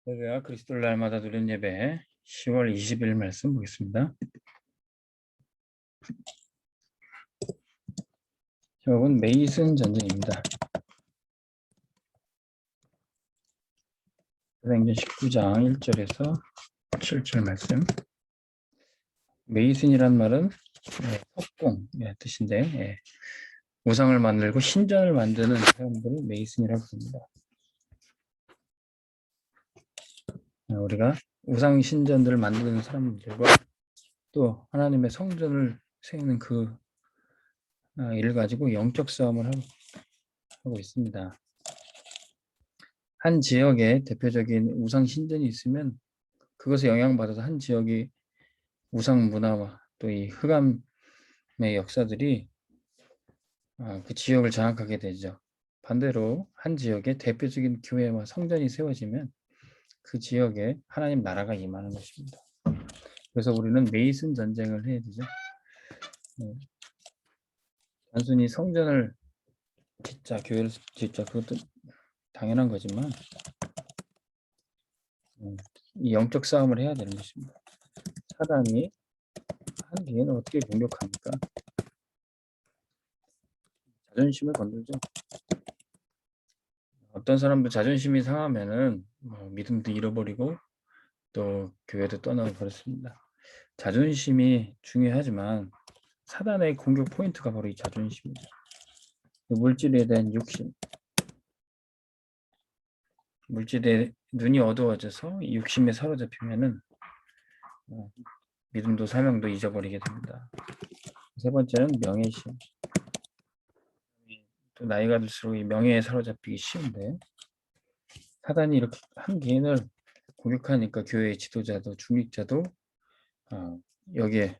할렐루야, 그리스도를 날마다 누리는 예배 10월 20일 말씀 보겠습니다. 제목은 메이슨 전쟁입니다. 사도행전 19장 1절에서 7절 말씀. 메이슨이란 말은 석공 뜻인데 우상을 만들고 신전을 만드는 사람들을 메이슨이라고 부릅니다. 우리가 우상 신전들을 만드는 사람들과 또 하나님의 성전을 세우는 그 일을 가지고 영적 싸움을 하고 있습니다. 한 지역에 대표적인 우상 신전이 있으면 그것에 영향받아서 한 지역이 우상 문화와 또 이 흑암의 역사들이 그 지역을 장악하게 되죠. 반대로 한 지역에 대표적인 교회와 성전이 세워지면 그 지역에 하나님 나라가 임하는 것입니다. 그래서 우리는 메이슨 전쟁을 해야 되죠. 단순히 성전을 짓자, 교회를 짓자, 그것도 당연한 거지만 이 영적 싸움을 해야 되는 것입니다. 사단이 한 개인을 어떻게 공격합니까? 자존심을 건들죠. 어떤 사람도 자존심이 상하면은 믿음도 잃어버리고 또 교회도 떠나고 그렇습니다. 자존심이 중요하지만 사단의 공격 포인트가 바로 이 자존심입니다. 물질에 대한 욕심, 물질에 눈이 어두워져서 이 욕심에 사로잡히면은 믿음도 사명도 잊어버리게 됩니다. 세 번째는 명예심. 또 나이가 들수록 이 명예에 사로잡히기 쉬운데 사단이 이렇게 한 개인을 공격하니까 교회의 지도자도 중직자도 여기에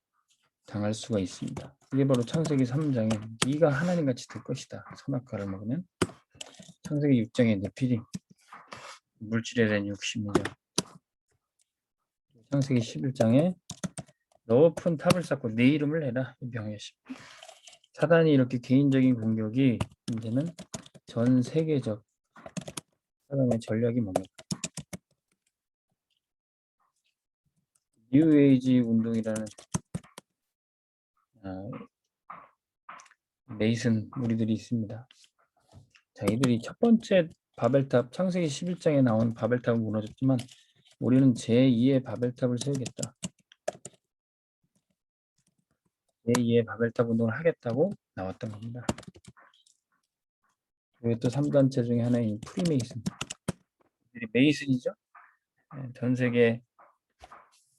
당할 수가 있습니다. 이게 바로 창세기 3장에 네가 하나님같이 될 것이다. 선악과를 먹으면 창세기 6장의 네피림 물질에 대한 욕심이죠. 창세기 11장에 높은 탑을 쌓고 네 이름을 내라. 명예심. 사단이 이렇게 개인적인 공격이 이제는 전 세계적 사단의 전략이 뭡니까? 뉴에이지 운동이라는 메이슨 무리들이 있습니다. 자, 이들이 첫 번째 바벨탑 창세기 11장에 나온 바벨탑은 무너졌지만 우리는 제2의 바벨탑을 세우겠다. 제2의 바벨탑 운동을 하겠다고 나왔던 겁니다. 그리고 또 3단체 중에 하나인 프리메이슨. 이들이 메이슨이죠. 전 세계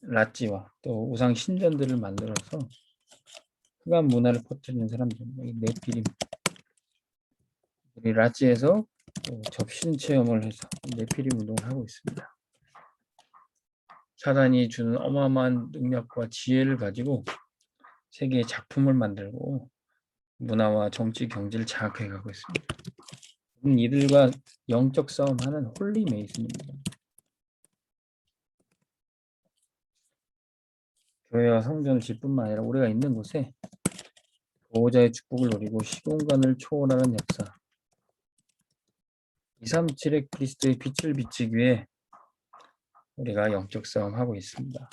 라찌와 또 우상 신전들을 만들어서 흑암 문화를 퍼뜨리는 사람들, 네피림. 우리 라찌에서 접신 체험을 해서 네피림 운동을 하고 있습니다. 사단이 주는 어마어마한 능력과 지혜를 가지고 세계의 작품을 만들고 문화와 정치, 경제를 장악해 가고 있습니다. 이들과 영적 싸움하는 홀리 메이슨입니다. 교회와 성전을 질 뿐만 아니라 우리가 있는 곳에 보호자의 축복을 누리고 시공간을 초월하는 역사 237의 그리스도의 빛을 비치기 위해 우리가 영적 싸움하고 있습니다.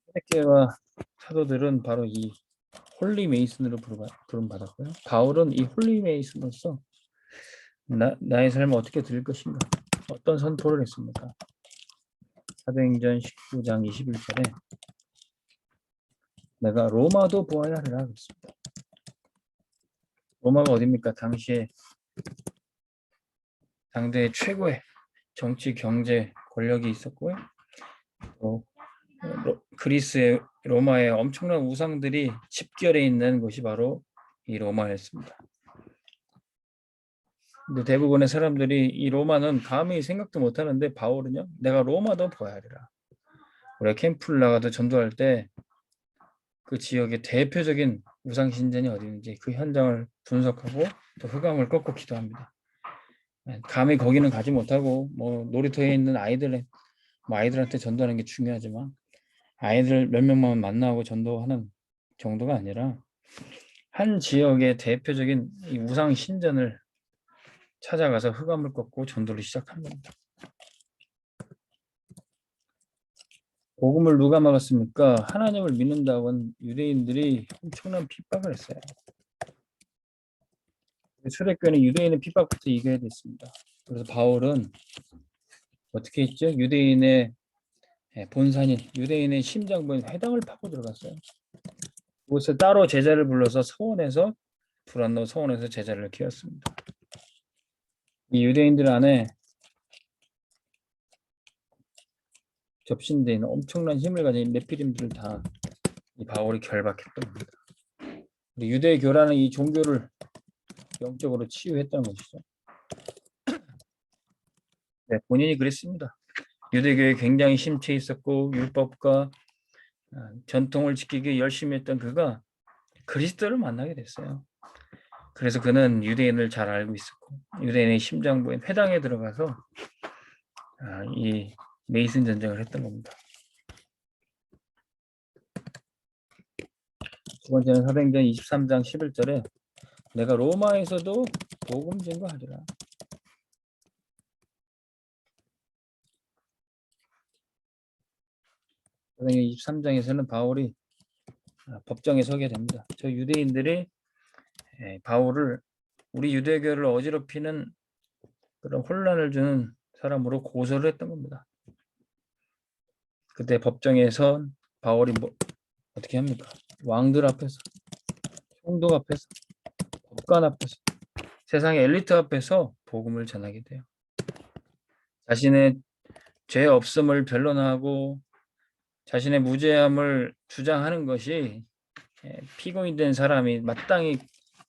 초대교회와 사도들은 바로 이 홀리 메이슨으로 부름받았고요. 바울은 이 홀리 메이슨으로서 나의 삶을 어떻게 드릴 것인가? 어떤 선포를 했습니까? 사도행전 19장 21절에 내가 로마도 보아야 하리라 그랬습니다. 로마가 어디입니까? 당대의 최고의 정치, 경제 권력이 있었고요. 또 그리스의 로마의 엄청난 우상들이 집결해 있는 곳이 바로 이 로마였습니다. 근데 대부분의 사람들이 이 로마는 감히 생각도 못하는데 바울은요, 내가 로마도 보아야 하리라. 우리가 캠프를 나가도 전도할 때 그 지역의 대표적인 우상 신전이 어디 있는지 그 현장을 분석하고 또 흑암을 꺾고 기도합니다. 감히 거기는 가지 못하고 놀이터에 있는 아이들한테 전도하는 게 중요하지만 아이들 몇 명만 만나고 전도하는 정도가 아니라 한 지역의 대표적인 이 우상 신전을 찾아가서 흑암을 꺾고 전도를 시작한 겁니다. 복음을 누가 막았습니까? 하나님을 믿는다고 유대인들이 엄청난 핍박을 했어요. 초대교회는 유대인의 핍박부터 이겨야 됐습니다. 그래서 바울은 어떻게 했죠? 유대인의 본산인, 유대인의 심장부인 회당을 파고 들어갔어요. 그곳에 따로 제자를 불러서 서원에서 불안노 서원에서 제자를 키웠습니다. 이 유대인들 안에 접신된 엄청난 힘을 가진 네피림들을 다 이 바울이 결박했던 겁니다. 유대교라는 이 종교를 영적으로 치유했던 것이죠. 네, 본인이 그랬습니다. 유대교에 굉장히 심취해 있었고 율법과 전통을 지키기 열심히 했던 그가 그리스도를 만나게 됐어요. 그래서 그는 유대인을 잘 알고 있었고 유대인의 심장부인 회당에 들어가서 이 메이슨 전쟁을 했던 겁니다. 두 번째는 사도행전 23장 11절에 내가 로마에서도 복음 증거하리라. 사도행전 23장에서는 바울이 법정에 서게 됩니다. 저 유대인들이 바울을 우리 유대교를 어지럽히는 그런 혼란을 주는 사람으로 고소를 했던 겁니다. 그때 법정에서 바울이 어떻게 합니까? 왕들 앞에서, 총독 앞에서, 법관 앞에서, 세상의 엘리트 앞에서 복음을 전하게 돼요. 자신의 죄 없음을 변론하고 자신의 무죄함을 주장하는 것이 피고인 된 사람이 마땅히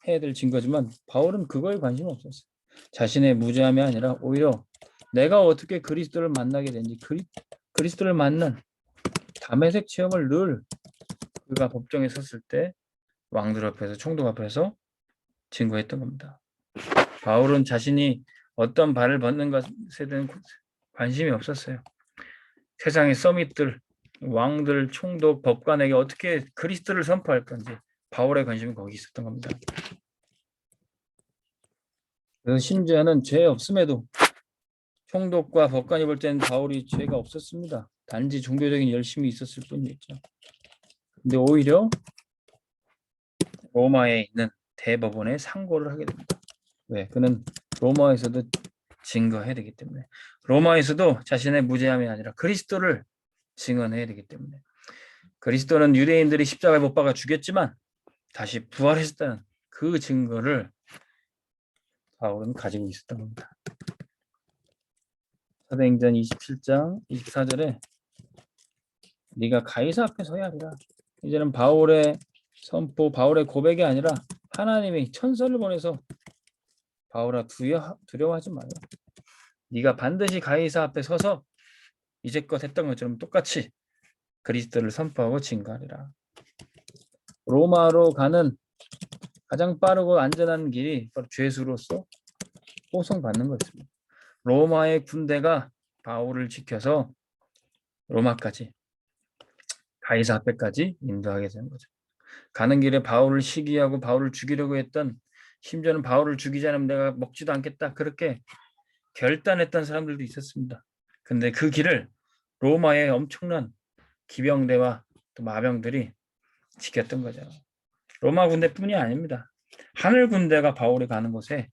해야 될 증거지만 바울은 그거에 관심 없었어요. 자신의 무죄함이 아니라 오히려 내가 어떻게 그리스도를 만나게 된지 그리스도를 만난 담에색 체험을 늘 그가 법정에 섰을 때 왕들 앞에서 총독 앞에서 증거했던 겁니다. 바울은 자신이 어떤 발을 벗는 것에 대한 관심이 없었어요. 세상의 서밋들, 왕들, 총독, 법관에게 어떻게 그리스도를 선포할 건지 바울의 관심은 거기 있었던 겁니다. 그래서 심지어는 죄 없음에도 총독과 법관이 볼 때는 바울이 죄가 없었습니다. 단지 종교적인 열심이 있었을 뿐이었죠. 근데 오히려 로마에 있는 대법원에 상고를 하게 됩니다. 왜? 그는 로마에서도 증거해야 되기 때문에 로마에서도 자신의 무죄함이 아니라 그리스도를 증언해야 되기 때문에 그리스도는 유대인들이 십자가에 못 박아 죽였지만 다시 부활했다는 그 증거를 바울은 가지고 있었던 겁니다. 사도행전 27장 24절에 네가 가이사 앞에 서야 하리라. 이제는 바울의 선포, 바울의 고백이 아니라 하나님이 천사를 보내서 바울아 두려워하지 말라. 네가 반드시 가이사 앞에 서서 이제껏 했던 것처럼 똑같이 그리스도를 선포하고 증거하리라. 로마로 가는 가장 빠르고 안전한 길이 바로 죄수로서 호송받는 것입니다. 로마의 군대가 바울을 지켜서 로마까지 가이사 앞에까지 인도하게 되는 거죠. 가는 길에 바울을 시기하고 바울을 죽이려고 했던 심지어는 바울을 죽이지 않으면 내가 먹지도 않겠다 그렇게 결단했던 사람들도 있었습니다. 근데 그 길을 로마의 엄청난 기병대와 또 마병들이 지켰던 거죠. 로마 군대뿐이 아닙니다. 하늘 군대가 바울이 가는 곳에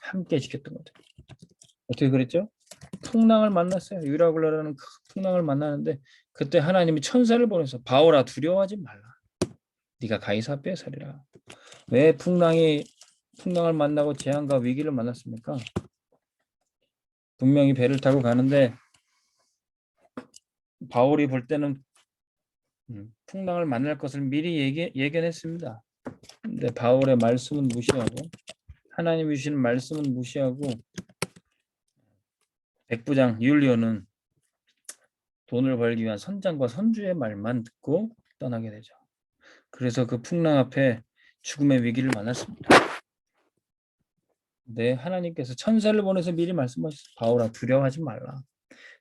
함께 지켰던 거죠. 어떻게 그랬죠? 풍랑을 만났어요. 유라굴라라는 풍랑을 만나는데 그때 하나님이 천사를 보내서 바울아 두려워하지 말라. 네가 가이사 앞에 서리라. 왜 풍랑을 만나고 재앙과 위기를 만났습니까? 분명히 배를 타고 가는데 바울이 볼 때는 풍랑을 만날 것을 미리 예견했습니다. 근데 바울의 말씀은 무시하고 하나님이 주시는 말씀은 무시하고 백부장 율리오는 돈을 벌기 위한 선장과 선주의 말만 듣고 떠나게 되죠. 그래서 그 풍랑 앞에 죽음의 위기를 만났습니다. 네, 하나님께서 천사를 보내서 미리 말씀하셨어요. 바울아 두려워하지 말라.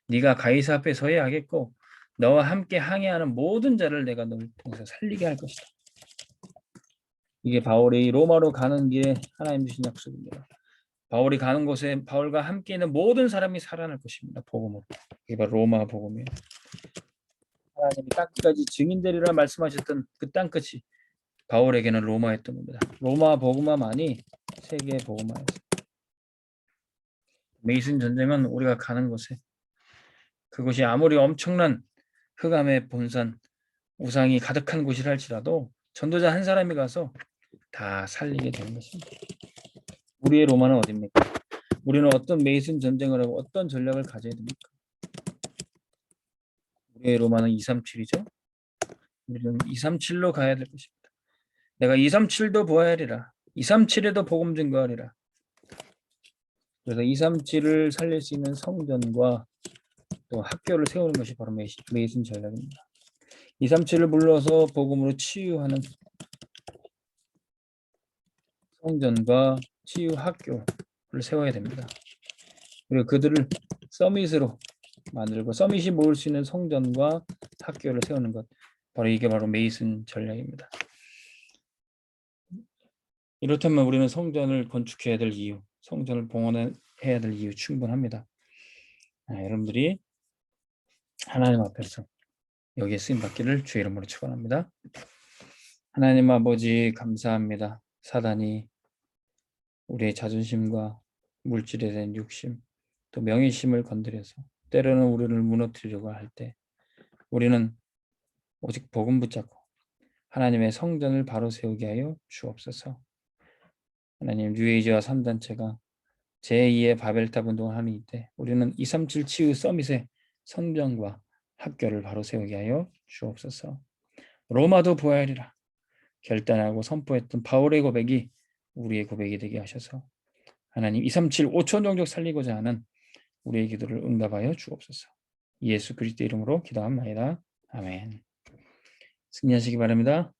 네가 가이사 앞에 서야 하겠고 너와 함께 항해하는 모든 자를 내가 너를 통해서 살리게 할 것이다. 이게 바울이 로마로 가는 길에 하나님 주신 약속입니다. 바울이 가는 곳에 바울과 함께 있는 모든 사람이 살아날 것입니다. 복음으로. 이게 바로 로마 복음이에요. 하나님이 땅끝까지 증인되리라 말씀하셨던 그 땅끝이 바울에게는 로마였던 겁니다. 로마 복음화만이 세계 복음화였어요. 메이슨 전쟁은 우리가 가는 곳에 그곳이 아무리 엄청난 흑암의 본산 우상이 가득한 곳이라 할지라도 전도자 한 사람이 가서 다 살리게 되는 것입니다. 우리의 로마는 어디입니까? 우리는 어떤 메이슨 전쟁을 하고 어떤 전략을 가져야 됩니까? 우리의 로마는 237이죠. 우리는 237로 가야 될 것입니다. 내가 237도 보아야 하리라. 237에도 복음 증거하리라. 그래서 237을 살릴 수 있는 성전과 또 학교를 세우는 것이 바로 메이슨 전략입니다. 237을 불러서 복음으로 치유하는 성전과 치유 학교를 세워야 됩니다. 그리고 그들을 서밋으로 만들고 서밋이 모을 수 있는 성전과 학교를 세우는 것, 바로 이게 바로 메이슨 전략입니다. 이렇다면 우리는 성전을 건축해야 될 이유, 성전을 봉헌해야 될 이유 충분합니다. 여러분들이 하나님 앞에서 여기에 쓰임 받기를 주의 이름으로 축원합니다. 하나님 아버지 감사합니다. 사단이 우리의 자존심과 물질에 대한 욕심, 또 명예심을 건드려서 때로는 우리를 무너뜨리려고 할 때 우리는 오직 복음 붙잡고 하나님의 성전을 바로 세우게 하여 주옵소서. 하나님 뉴에이지와 3단체가 제2의 바벨탑 운동을 하는 이때 우리는 237 치유 서밋의 성전과 학교를 바로 세우게 하여 주옵소서. 로마도 보아야리라 결단하고 선포했던 바울의 고백이 우리의 고백이 되게 하셔서 하나님 237 5천 종족 살리고자 하는 우리의 기도를 응답하여 주옵소서. 예수 그리스도 이름으로 기도합니다. 아멘. 승리하시기 바랍니다.